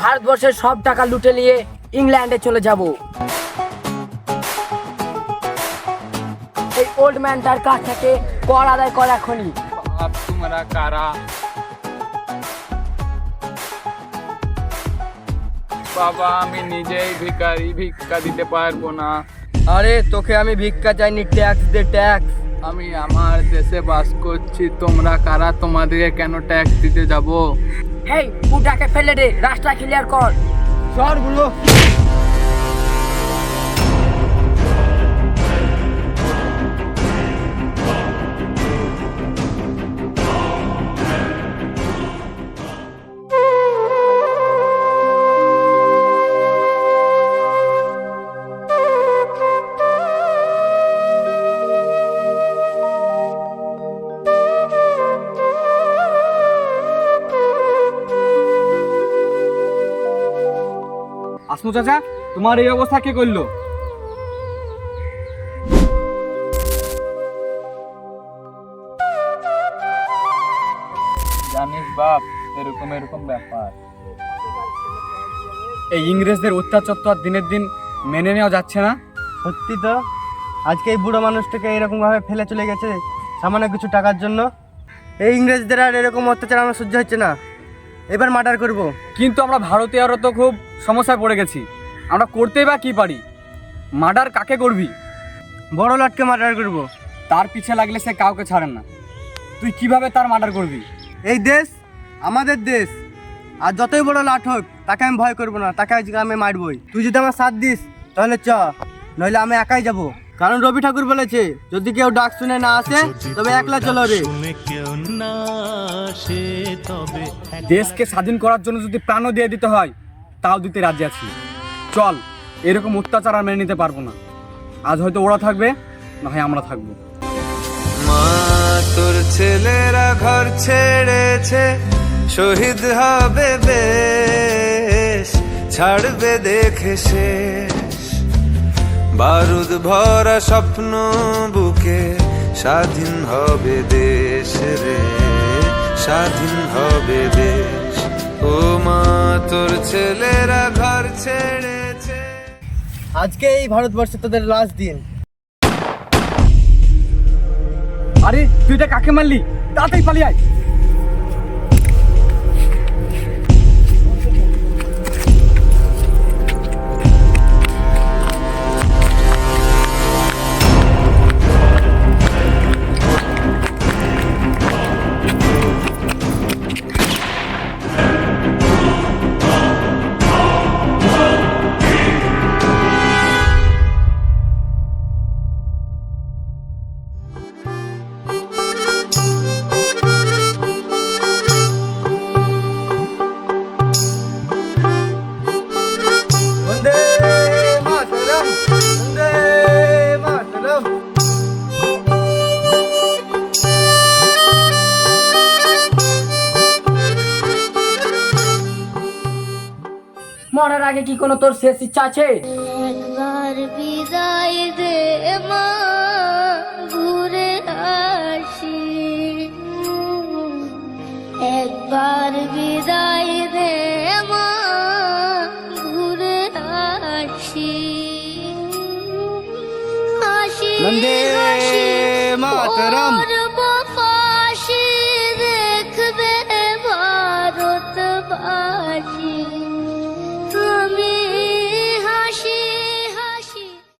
ভারতবর্ষের সব টাকা লুটে নিয়ে ইংল্যান্ডে চলে যাব। এই ওল্ড ম্যানটার কাছ থেকে কর আদায় কর এখনই। বাপ তোমরা কারা? বাবা আমি নিজেই ভিখারি, ভিক্ষা দিতে পারবো না। আরে তোকে আমি ভিক্ষা চাইনি, ট্যাক্স দে ট্যাক্স। আমি আমার দেশে বাস করছি, তোমরা কারা? তোমাদেরকে কেন ট্যাক্স দিতে যাব? হেই উটাকে ফেলে দে, রাস্তা ক্লিয়ার কর। সর গুলো। আসমু চাচা, তোমার এই অবস্থা কে করলো? জানিস বাপ, এরকম এরকম ব্যাপার। এই ইংরেজদের অত্যাচার তো আর দিনের দিন মেনে নেওয়া যাচ্ছে না। সত্যি তো, আজকে এই বুড়ো মানুষটাকে এরকম ভাবে ফেলে চলে গেছে সামান্য কিছু টাকার জন্য। এই ইংরেজদের আর এরকম অত্যাচার আমার সহ্য হচ্ছে না, এবার মার্ডার করব। কিন্তু আমরা ভারতীয়রা তো খুব সমস্যায় পড়ে গেছি, আমরা করতেই বা কি পারি? মার্ডার কাকে করবি? বড় লটকে মার্ডার করব। তার পিছে লাগলে সে কাউকে ছাড়ে না, তুই কিভাবে তার মার্ডার করবি? এই দেশ আমাদের দেশ, আর যতই বড় লাট হোক তাকে আমি ভয় করবো না, তাকে আজকে আমি মারবই। তুই যদি আমার সাথ দিস তাহলে চ, নইলে আমি একাই যাব। কারণ রবি ঠাকুর বলেছে, যদি কেউ ডাক শুনে না আসে তবে একলা চলো রে। দেশকে স্বাধীন করার জন্য যদি প্রাণও দিয়ে দিতে হয় তাও দিতে রাজি আছি। চল, এরকম অত্যাচার আর মেনে নিতে পারবো না। আজ হয়তো ওরা থাকবে, না হয় আমরা থাকবো। মা তোর ছেলেরা ঘর ছেড়েছে, শহীদ হবে বেশ, ছাড়বে দেখে শেষ। বারুদ ভরা স্বপ্ন বুকে, স্বাধীন হবে দেশ রে, স্বাধীন হবে দেশ। ও মা তোর ছেলেরা ঘর ছেড়েছে। আজকে এই ভারতবর্ষে তোদের লাস্ট দিন। আরে তুই এটা কাকে মারলি? তাড়াতাড়ি পালিয়ে আয়। বন্দে মাতরম, বন্দে মাতরম। মরার আগে কি কোনো তোর শেষ ইচ্ছা আছে? একবার বিদায় দে মা, ঘুরে আসি। একবার বিদায় দে মা, ঘুরে আসি। হাসি বন্দে হাসি মাতরম। করব ফাঁসি, দেখবে ভারতবাসী।